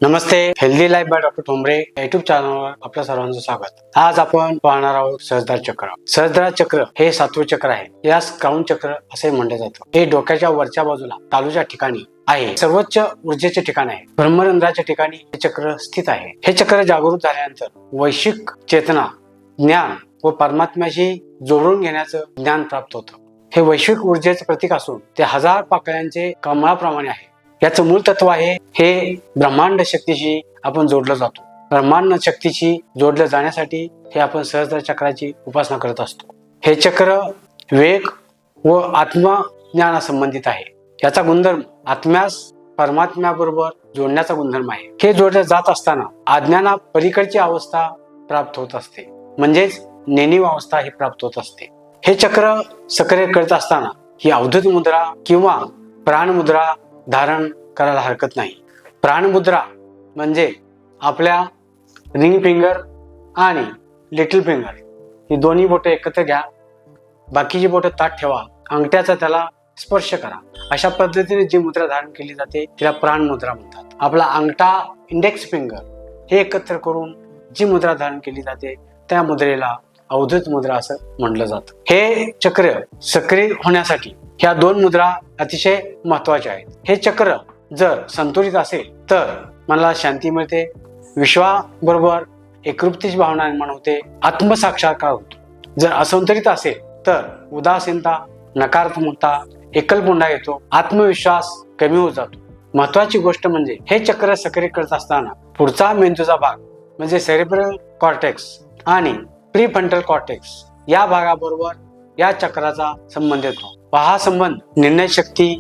Namaste, healthy life by doctor Thombare YouTube चॅनलवर आपल्या सर्वांचं स्वागत। आज आपण पाहणार आहोत सहस्त्रार चक्र। सहस्त्रार चक्र हे 7वे चक्र आहे। यास क्राउन चक्र असे म्हटले जाते। हे डोक्याच्या वरच्या बाजूला तालूच्या ठिकाणी आहे। सर्वोच्च ऊर्जेचे ठिकाण आहे। ब्रह्मरंध्राच्या ठिकाणी हे चक्र स्थित आहे। हे चक्र जागृत झाल्यानंतर वैश्विक चेतना, ज्ञान व परमात्म्याशी जोडून घेण्याचं ज्ञान प्राप्त होतं। हे वैश्विक ऊर्जेचे प्रतीक असून ते 1000 पाकळ्यांचे कमळाप्रमाणे आहे। याचं मूळ तत्व आहे हे ब्रह्मांड शक्तीशी आपण जोडलं जातो। ब्रह्मांड शक्तीशी जोडलं जाण्यासाठी हे आपण सहस्त्रार चक्राची उपासना करत असतो। हे चक्र विवेक व आत्मज्ञाना संबंधित आहे। याचा गुणधर्म आत्म्यास परमात्म्याबरोबर जोडण्याचा गुणधर्म आहे। हे जोडले जात असताना अज्ञाना पलीकडची अवस्था प्राप्त होत असते, म्हणजेच नेणीव अवस्था ही प्राप्त होत असते। हे चक्र सक्रिय करत असताना ही अवधूत मुद्रा किंवा प्राणमुद्रा धारण करायला हरकत नाही। प्राणमुद्रा म्हणजे आपल्या रिंग फिंगर आणि लिटिल फिंगर ही दोन्ही बोटे एकत्र घ्या, बाकीची बोटे ताठ ठेवा, अंगठ्याचा त्याला स्पर्श करा। अशा पद्धतीने जी मुद्रा धारण केली जाते तिला प्राणमुद्रा म्हणतात। आपला अंगठा इंडेक्स फिंगर हे एकत्र करून जी मुद्रा धारण केली जाते त्या मुद्रेला अवधूत मुद्रा असं म्हटलं जातं। हे चक्र सक्रिय होण्यासाठी ह्या दोन मुद्रा अतिशय महत्वाच्या आहेत। हे चक्र जर संतुलित असेल तर मनाला शांती मिळते, विश्वाबरोबर एकरूपतेची भावना निर्माण होते, आत्मसाक्षात्कार होतो। जर असंतुलित असेल तर उदासीनता, नकारात्मकता, एकलकोंडा येतो, आत्मविश्वास कमी होत जातो। महत्वाची गोष्ट म्हणजे हे चक्र सक्रिय करत असताना पुढचा मेंदूचा भाग म्हणजे सेरेब्रल कॉर्टेक्स आणि प्रीफ्रंटल कॉर्टेक्स या भागाबरोबर या चक्राचा संबंध येतो। हा संबंध निर्णय शक्ती,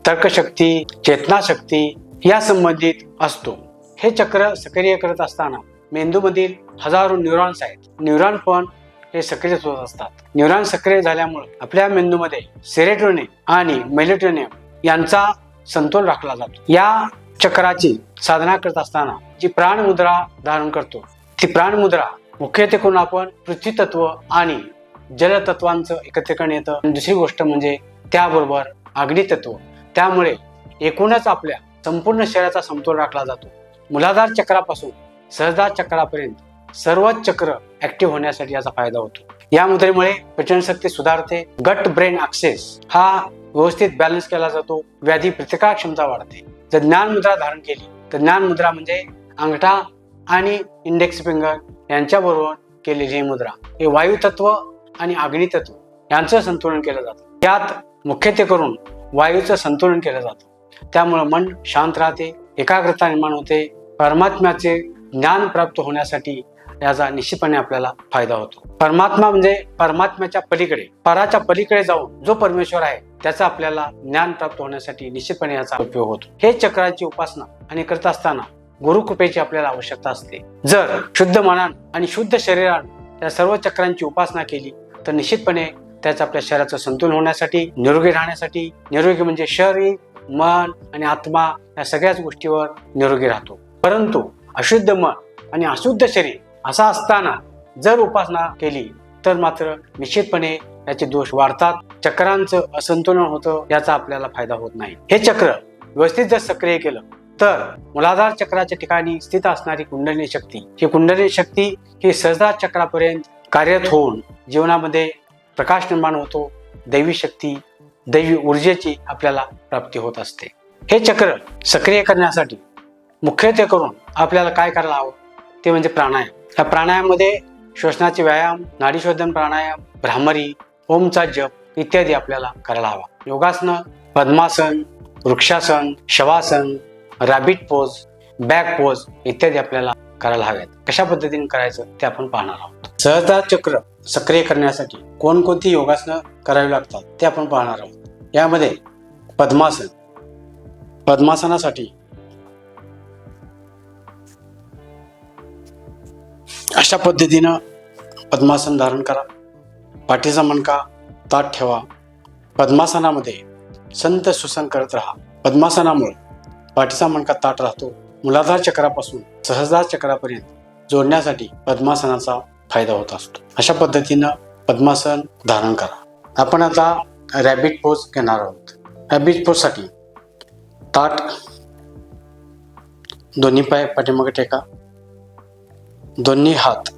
तर्कशक्ती, चेतनाशक्ती या संबंधित असतो। हे चक्र सक्रिय करत असताना मेंदूमधील हजारो न्यूरॉन्स आहेत, न्यूरॉन पण हे सक्रिय होत असतात। न्यूरॉन सक्रिय झाल्यामुळे आपल्या मेंदूमध्ये सेरोटोनिन आणि मेलेटोनिन यांचा समतोल राखला जातो। या चक्राची साधना करत असताना जी प्राणमुद्रा धारण करतो ती प्राणमुद्रा मुख्यत्वे करून आपण पृथ्वी तत्व आणि जलतत्वांचं एकत्रीकरण येतं। आणि दुसरी गोष्ट म्हणजे त्याबरोबर अग्नी तत्व, त्यामुळे एकूणच आपल्या संपूर्ण शरीराचा समतोल राखला जातो। मूलाधार चक्रापासून सहस्त्रार चक्रापर्यंत सर्वच चक्र ऍक्टिव्ह होण्यासाठी याचा फायदा होतो। या मुद्रेमुळे पचनशक्ती सुधारते, गट ब्रेन ऍक्सेस हा व्यवस्थित बॅलन्स केला जातो, व्याधी प्रतिकार क्षमता वाढते। जर ज्ञान मुद्रा धारण केली तर ज्ञान मुद्रा म्हणजे अंगठा आणि इंडेक्स फिंगर यांच्याबरोबर केलेली ही मुद्रा हे वायू तत्व आणि अग्नी तत्व यांचं संतुलन केलं जातं। यात मुख्यत्वे करून वायूचं संतुलन केलं जातं, त्यामुळे मन शांत राहते, एकाग्रता निर्माण होते, परमात्म्याचे ज्ञान प्राप्त होण्यासाठी याचा निश्चितपणे आपल्याला फायदा होतो। परमात्मा म्हणजे परमात्म्याच्या पलीकडे, पराच्या पलीकडे जाऊन जो परमेश्वर आहे त्याचा आपल्याला ज्ञान प्राप्त होण्यासाठी निश्चितपणे याचा उपयोग होतो। हे चक्राची उपासना आणि करत असताना गुरुकृपेची आपल्याला आवश्यकता असते। जर शुद्ध मनान आणि शुद्ध शरीराने या सर्व चक्रांची उपासना केली तर निश्चितपणे त्याचं आपल्या शरीराचं संतुलन होण्यासाठी, निरोगी राहण्यासाठी, निरोगी म्हणजे शरीर, मन आणि आत्मा या सगळ्याच गोष्टीवर निरोगी राहतो। परंतु अशुद्ध मन आणि अशुद्ध शरीर असा असताना जर उपासना केली तर मात्र निश्चितपणे याचे दोष वाढतात, चक्रांचं असंतुलन होतं, याचा आपल्याला फायदा होत नाही। हे चक्र व्यवस्थित जर सक्रिय केलं तर मूलाधार चक्राच्या ठिकाणी स्थित असणारी कुंडलिनी शक्ती, ही कुंडलिनी शक्ती ही सहस्त्रार चक्रापर्यंत कार्यरत होऊन जीवनामध्ये प्रकाश निर्माण होतो, दैवी शक्ती, दैवी ऊर्जेची आपल्याला प्राप्ती होत असते। हे चक्र सक्रिय करण्यासाठी मुख्यत्वे करून आपल्याला काय करायला हवं ते म्हणजे प्राणायाम। या प्राणायाममध्ये श्वसनाचे व्यायाम, नाडीशोधन प्राणायाम, भ्रामरी, ओमचा जप इत्यादी आपल्याला करायला हवा। योगासनं, padmasana, vrikshasana, shavasana, rabbit pose, back pose इत्यादी आपल्याला करायला हव्यात। कशा पद्धतीने करायचं ते आपण पाहणार आहोत। सहस्त्रार चक्र सक्रिय करण्यासाठी कोणकोणती योगासनं करावी लागतात ते आपण पाहणार आहोत। यामध्ये पद्मासन, पद्मासनासाठी अशा पद्धतीनं पद्मासन धारण करा, पाठीचा मणका ताठ ठेवा, पद्मासनामध्ये संत श्वसन करत राहा। पद्मासनामुळे पाठीचा मणका ताठ राहतो, मूलाधार चक्रापासून सहस्त्रार चक्रापर्यंत जोडण्यासाठी पद्मासनाचा फायदा होत असतो। अशा पद्धतीनं पद्मासन धारण करा। आपण आता रॅबिट पोज घेणार आहोत। रॅबिट पोज साठी ताठ दोन्ही पाय पाठीमागे टेका. दोन्ही हात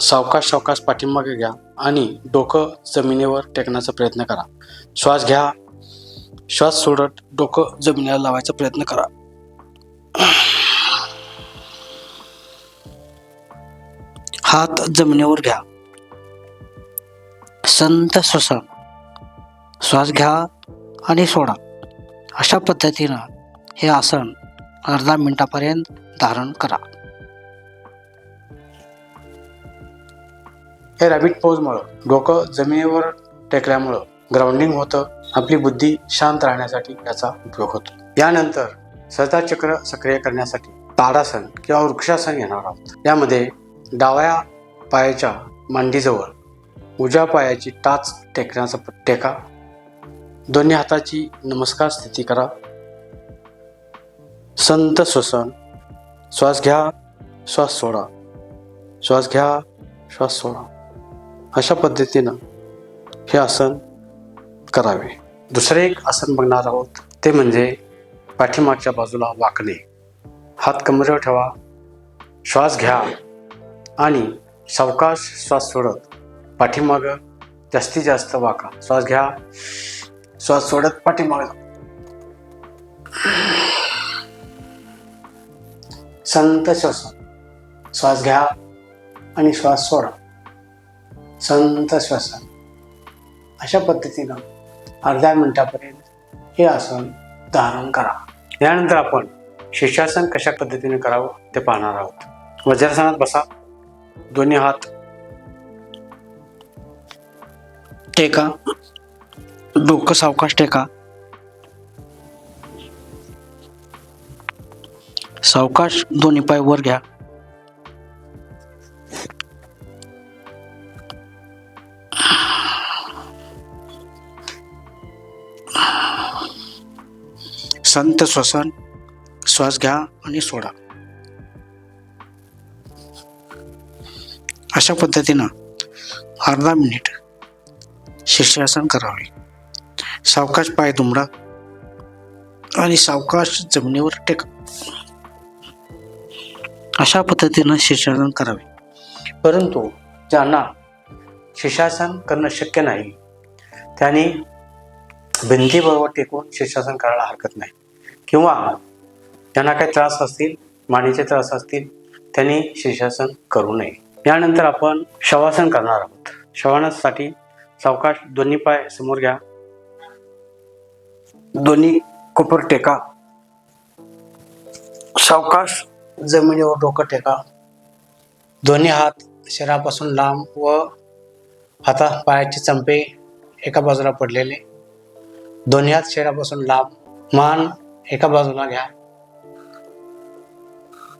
सावकाश सावकाश पाठीमागे घ्या आणि डोकं जमिनीवर टेकण्याचा प्रयत्न करा. श्वास घ्या. श्वास सोडत डोकं जमिनीला लावायचा प्रयत्न करा. हात जमिनीवर घ्या. संत श्वसन. श्वास घ्या आणि सोडा. अशा पद्धतीनं हे आसन अर्धा मिनिटापर्यंत धारण करा. हे रॅबिट पोजमुळं डोकं जमिनीवर टेकल्यामुळं ग्राउंडिंग होतं. आपली बुद्धी शांत राहण्यासाठी याचा उपयोग होतो. यानंतर सहस्त्रार चक्र सक्रिय करण्यासाठी ताडासन किंवा वृक्षासन घेणार आहोत. यामध्ये डाव्या पायाच्या मांडीजवळ उजव्या पायाची टाच टेकण्याचा टेका. दोन्ही हाताची नमस्कार स्थिती करा. संत श्वसन. श्वास घ्या. श्वास सोडा. श्वास घ्या. श्वास सोडा. अशा पद्धतीनं हे आसन करावे. दुसरे एक आसन बघणार आहोत ते म्हणजे पाठीमागच्या बाजूला वाकणे. हात कमरेवर ठेवा. श्वास घ्या आणि सावकाश श्वास सोडत पाठीमागं जास्तीत जास्त वाका. श्वास घ्या. श्वास सोडत पाठीमागं. संत श्वसन. श्वास घ्या आणि श्वास सोडा. संत श्वसन. अशा पद्धतीनं अर्ध्या मिनिटापर्यंत हे आसन धारण करा. यानंतर आपण शीर्षासन कशा पद्धतीने करावं ते पाहणार आहोत. वज्रासनात बसा. दोन्ही हात टेका. डोकं सावकाश टेका. सावकाश दोन्ही पाय वर घ्या. संत श्वसन. श्वास घ्या आणि सोडा. अशा पद्धतीनं अर्धा मिनिट शीर्षासन करावे. सावकाश पाय दुमडा आणि सावकाश जमिनीवर टेका. अशा पद्धतीनं शीर्षासन करावे. परंतु ज्यांना शीर्षासन करणं शक्य नाही त्यांनी भिंतीबरोबर टेकून शीर्षासन करायला हरकत नाही. किंवा ज्यांना काही त्रास असतील, मानेचे त्रास असतील, त्यांनी शीर्षासन करू नये. यानंतर आपण शवासन करणार आहोत. शवासनासाठी सावकाश दोन्ही पाय समोर घ्या. दोन्ही कोपर टेका. सावकाश जमिनीवर डोकं टेका. दोन्ही हात शरीरापासून लांब व हाता पायाचे चंपे एका बाजूला पडलेले. दोन्ही हात शरीरापासून लांब. मान एका बाजूला घ्या.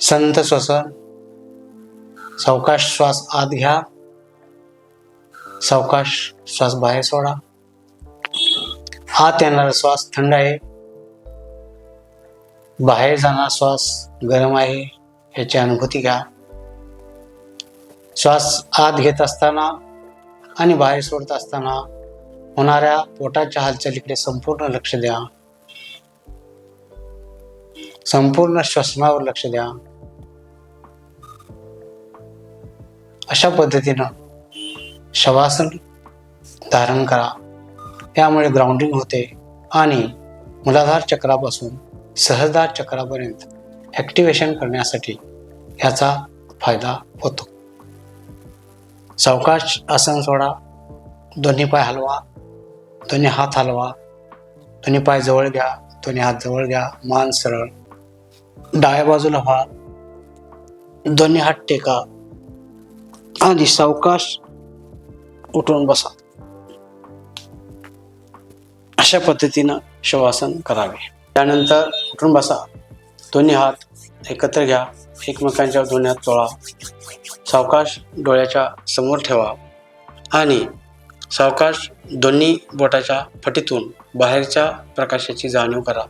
संत श्वसन. सावकाश श्वास आत घ्या. सावकाश श्वास बाहेर सोडा. आत येणारा श्वास थंड आहे. बाहेर जाणारा श्वास गरम आहे याची अनुभूती घ्या. श्वास आत घेत असताना आणि बाहेर सोडत असताना होणाऱ्या पोटाच्या हालचालीकडे संपूर्ण लक्ष द्या. संपूर्ण श्वसनावर लक्ष द्या. अशा पद्धतीनं शवासन धारण करा. यामुळे ग्राउंडिंग होते आणि मूलाधार चक्रापासून सहस्त्रार चक्रापर्यंत ॲक्टिवेशन करण्यासाठी याचा फायदा होतो. सावकाश आसन सोडा. दोन्ही पाय हलवा. दोन्ही हात हलवा. दोन्ही पाय जवळ घ्या. दोन्ही हात जवळ घ्या. मान सरळ. डाव्या बाजूला व्हा. दोन्ही हात टेका आणि सावकाश उठून बसा. अशा पद्धतीनं शवासन करावे. त्यानंतर उठून बसा. दोन्ही हात एकत्र घ्या. एकमेकांच्या दोन्ही हात चोळा. सावकाश डोळ्याच्या समोर ठेवा आणि सावकाश दोन्ही बोटाच्या फटीतून बाहेरच्या प्रकाशाची जाणीव करा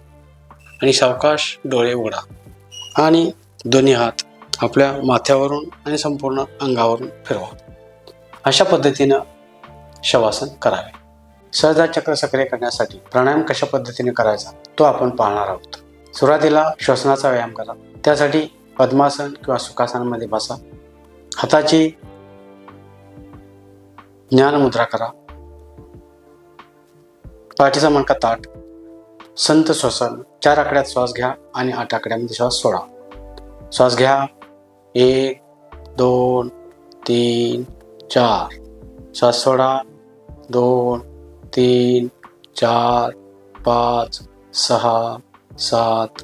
आणि सावकाश डोळे उघडा आणि दोन्ही हात आपल्या माथ्यावरून आणि संपूर्ण अंगावरून फिरवा. अशा पद्धतीनं शवासन करावे. सहस्त्रार चक्र सक्रिय करण्यासाठी प्राणायाम कशा पद्धतीने करायचा तो आपण पाहणार आहोत. सुरुवातीला श्वसनाचा व्यायाम करा. त्यासाठी पद्मासन किंवा सुखासनामध्ये बसा. हाताची ज्ञान मुद्रा करा. पाठीचा मणका ताठ. संत श्वसन. 4 आकड्यात श्वास घ्या आणि 8 आकड्यामध्ये श्वास सोडा. श्वास घ्या. 1 2 3 4. श्वास सोडा. 2 3 4 5 6 7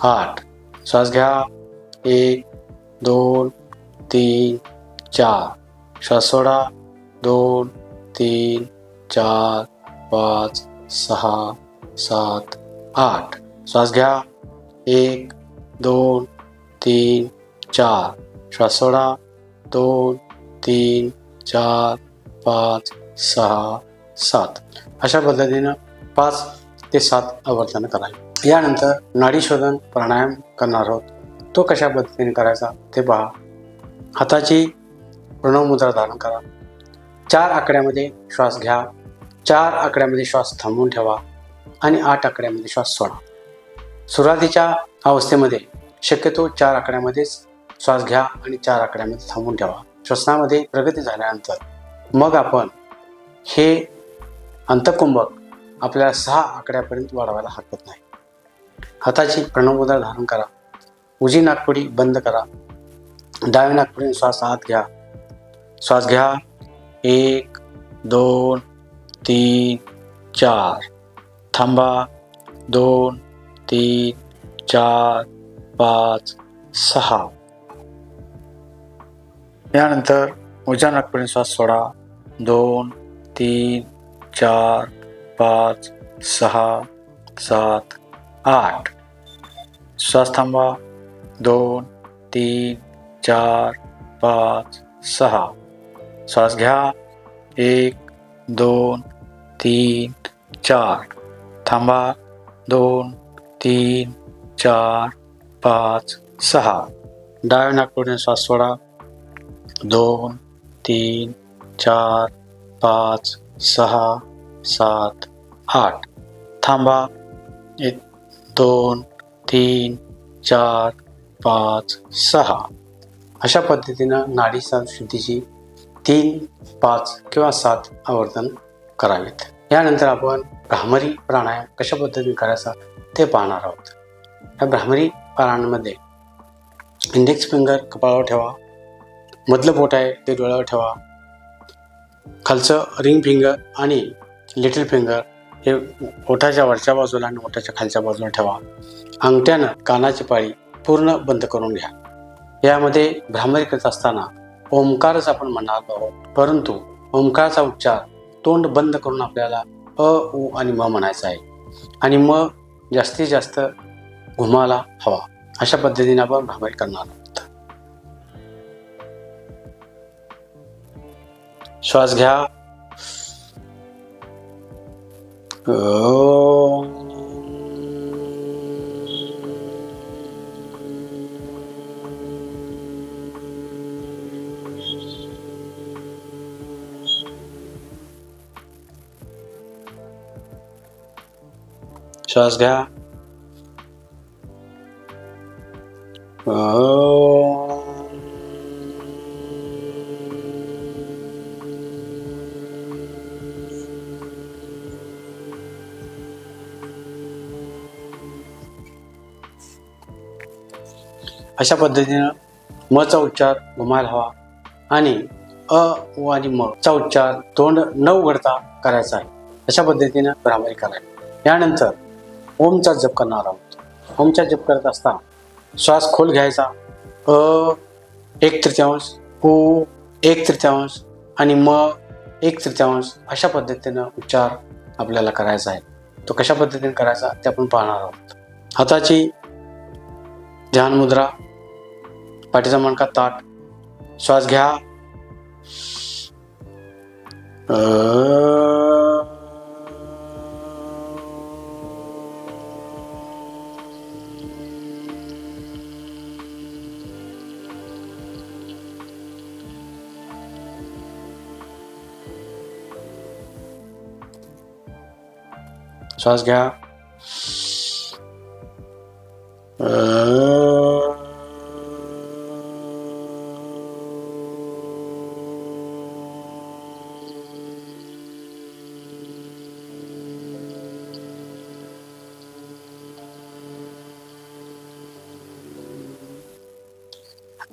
8. श्वास घ्या. 1 2 3 4. श्वास सोडा. 2 3 4 5 6 7 8. श्वास घ्या. 1 2 3 4. श्वास सोडा. 2 3 4 5 6 7. अशा पद्धतीनं 5 ते 7 आवर्तन करावे. यानंतर नाडी शोधन प्राणायाम करणार आहोत. तो कशा पद्धतीने करायचा ते पहा. हाताची प्रणव मुद्रा धारण करा. 4 आकड्यामध्ये श्वास घ्या. 4 आकड्यामध्ये श्वास थांबवून ठेवा आणि 8 आकड्यामध्ये श्वास सोडा. सुरुवातीच्या अवस्थेमध्ये शक्यतो 4 आकड्यामध्येच श्वास घ्या आणि 4 आकड्यामध्ये थांबवून ठेवा. श्वसनामध्ये प्रगती झाल्यानंतर मग आपण हे अंतकुंभक आपल्याला 6 आकड्यापर्यंत वाढवायला हरकत नाही. हाताची प्रणव मुद्रा धारण करा. उजवी नाकपुडी बंद करा. डाव्या नाकपुडीने श्वास आत घ्या. श्वास घ्या. 1 2 3 4. थांबा. 2 3 4 5 6. यानंतर उजव्या नाकपुडीने श्वास सोडा. 2 3 4 5 6 7 8. श्वास थांबा. 2 3 4 5 6. श्वास घ्या. 1 2 3 4. थांबा. 2 3 4 5 6. डाव्या नाकपुडीने श्वास सोडा. 2 3 4 5 6 7 8. थांबा. 1 2 3 4 5 6. अशा पद्धतीनं नाडी शुद्धीची 3 5 किंवा 7 आवर्तन करावेत. यानंतर आपण भ्रामरी प्राणायाम कशा पद्धतीने करायचा ते पाहणार आहोत. या भ्रामरी प्राणायामामध्ये इंडेक्स फिंगर कपाळावर ठेवा. मधलं बोट आहे ते डोळ्यावर ठेवा. खालचं रिंग फिंगर आणि लिटिल फिंगर हे ओठाच्या वरच्या बाजूला आणि ओठाच्या खालच्या बाजूला ठेवा. अंगठ्यानं कानाची पाळी पूर्ण बंद करून घ्या. यामध्ये भ्रामरी करत असताना ओंकारच आपण म्हणणार आहोत, परंतु ओंकाराचा उच्चार तोंड बंद करून आपल्याला अ उ आणि म म्हणायचा आहे आणि म जास्तीत जास्त घुमाला हवा. अशा पद्धतीने आपण भ्रामरी करणार आहोत. श्वास घ्या. श्वास घ्या. अशा पद्धतीनं मचा उच्चार घुमायला हवा आणि अ उ आणि म चा उच्चार तोंड न उघडता करायचा आहे. अशा पद्धतीनं भ्रामरी करायची. यानंतर ओमचा जप करणार आहोत. ओमचा जप करत असताना श्वास खोल घ्यायचा. अ 1/3, उ 1/3 आणि म 1/3 अशा पद्धतीनं उच्चार आपल्याला करायचा आहे. तो कशा पद्धतीने करायचा ते आपण पाहणार आहोत. हाताची ध्यान मुद्रा. पाठीचा मणका ताठ. श्वास घ्या. श्वास घ्या.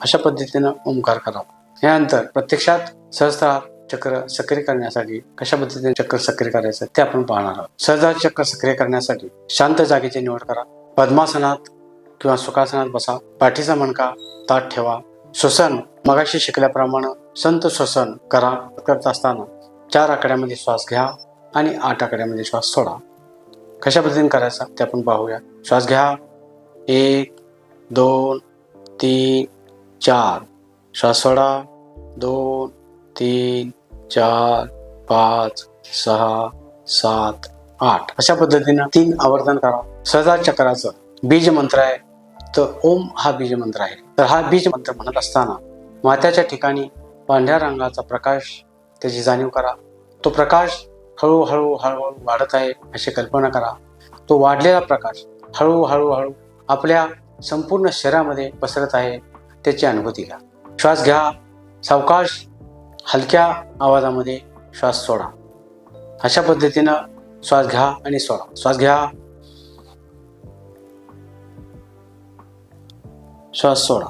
अशा पद्धतीनं ओंकार करावा। यानंतर प्रत्यक्षात सहस्त्रार चक्र सक्रिय करण्यासाठी कशा पद्धतीने चक्र सक्रिय करायचं ते आपण पाहणार आहोत। सहस्त्रार चक्र सक्रिय करण्यासाठी शांत जागेची निवड करा। पद्मासनात किंवा सुखासनात बसा। पाठीचा मणका ताठ ठेवा। श्वसन मगाशी शिकल्याप्रमाणे संत श्वसन करत असताना 4 आकड्यामध्ये श्वास घ्या आणि 8 आकड्यामध्ये श्वास सोडा। कशा पद्धतीने करायचा ते आपण पाहूया। श्वास घ्या 1 2 3 4, श्वास सोडा 2 3 4 5 6 7 8। अशा पद्धतीने 3 आवर्तन करा। सहस्त्रार चक्राचं बीज मंत्र आहे तर ओम हा बीज मंत्र आहे। तर हा बीज मंत्र म्हणत असताना माथ्याच्या ठिकाणी पांढऱ्या रंगाचा प्रकाश त्याची जाणीव करा। तो प्रकाश हळूहळू वाढत आहे अशी कल्पना करा। तो वाढलेला प्रकाश हळूहळू आपल्या संपूर्ण शरीरामध्ये पसरत आहे त्याची अनुभूती घ्या। श्वास घ्या सावकाश हलक्या आवाजामध्ये श्वास सोडा। अशा पद्धतीनं श्वास घ्या आणि सोडा। श्वास घ्या श्वास सोडा।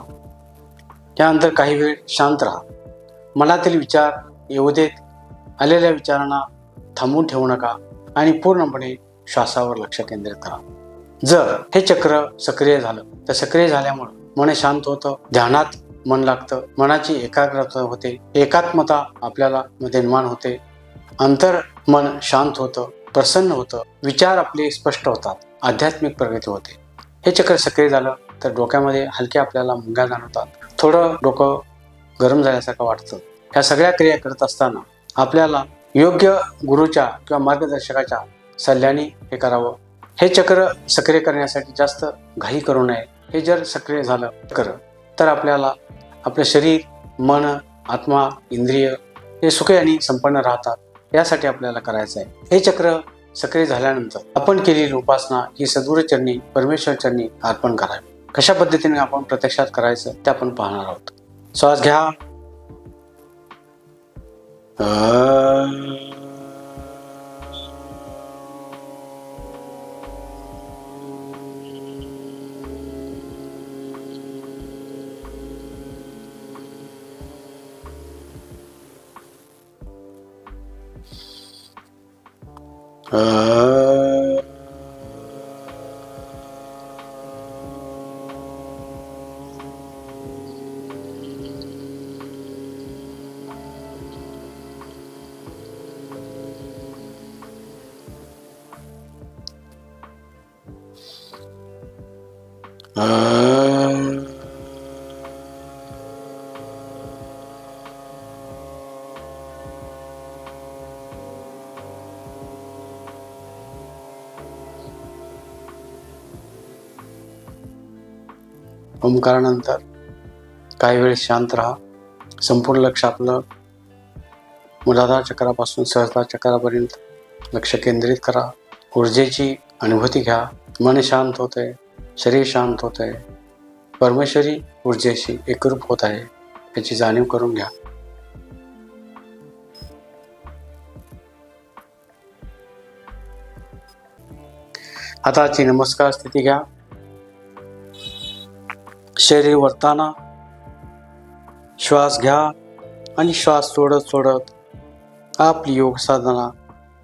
त्यानंतर काही वेळ शांत राहा। मनातील विचार येऊ देत। आलेल्या विचारांना थांबवून ठेवू नका आणि पूर्णपणे श्वासावर लक्ष केंद्रित करा। जर हे चक्र सक्रिय झालं तर सक्रिय झाल्यामुळे मन शांत होतं, ध्यानात मन लागतं, मनाची एकाग्रता होते, एकात्मता आपल्याला निर्माण होते, अंतर मन शांत होतं, प्रसन्न होतं, विचार आपले स्पष्ट होतात, आध्यात्मिक प्रगती होते। हे चक्र सक्रिय झालं तर डोक्यामध्ये हलक्या आपल्याला मुंग्या जाणवतात, थोडं डोकं गरम झाल्यासारखं वाटतं। ह्या सगळ्या क्रिया करत असताना आपल्याला योग्य गुरुच्या किंवा मार्गदर्शकाच्या सल्ल्याने हे करावं। हे चक्र सक्रिय करण्यासाठी जास्त घाई करू नये। हे जर सक्रिय झालं तर आपल्याला आपलं शरीर, मन, आत्मा, इंद्रिय हे सुखी आणि संपन्न राहतात। यासाठी आपल्याला करायचं आहे। हे चक्र सक्रिय झाल्यानंतर आपण केलेली उपासना ही सद्गुरू चरणी, परमेश्वर चरणी अर्पण करावी। कशा पद्धतीने आपण प्रत्यक्षात करायचं ते आपण पाहणार आहोत। श्वास घ्या ओंकारानंतर काही वेळ शांत राहा। संपूर्ण लक्ष आपलं मूलाधार चक्रापासून सहस्त्रार चक्रापर्यंत लक्ष केंद्रित करा। ऊर्जेची अनुभूती घ्या। मन शांत होते, शरीर शांत होते, परमेश्वरी ऊर्जेशी एकरूप होत आहे याची जाणीव करून घ्या। हाताची नमस्कार स्थिती घ्या। शरीर वरताना श्वास घ्या आणि श्वास सोडत आपली योग साधना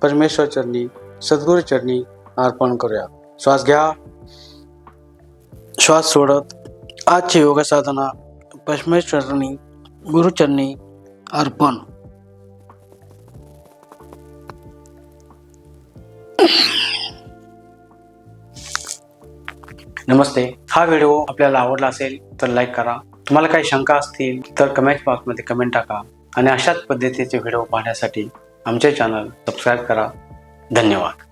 परमेश्वर चरणी, सद्गुरू चरणी अर्पण करूया। श्वास घ्या, श्वास सोडत आजची योग साधना परमेश्वर चरणी, गुरु चरणी अर्पण। नमस्ते। हा व्हिडिओ आपल्याला आवडला असेल तर लाईक करा। तुम्हाला काही शंका असतील तर कमेंट बॉक्समध्ये कमेंट टाका आणि अशाच पद्धतीचे व्हिडिओ पाहण्यासाठी आमचे चॅनल सबस्क्राईब करा। धन्यवाद।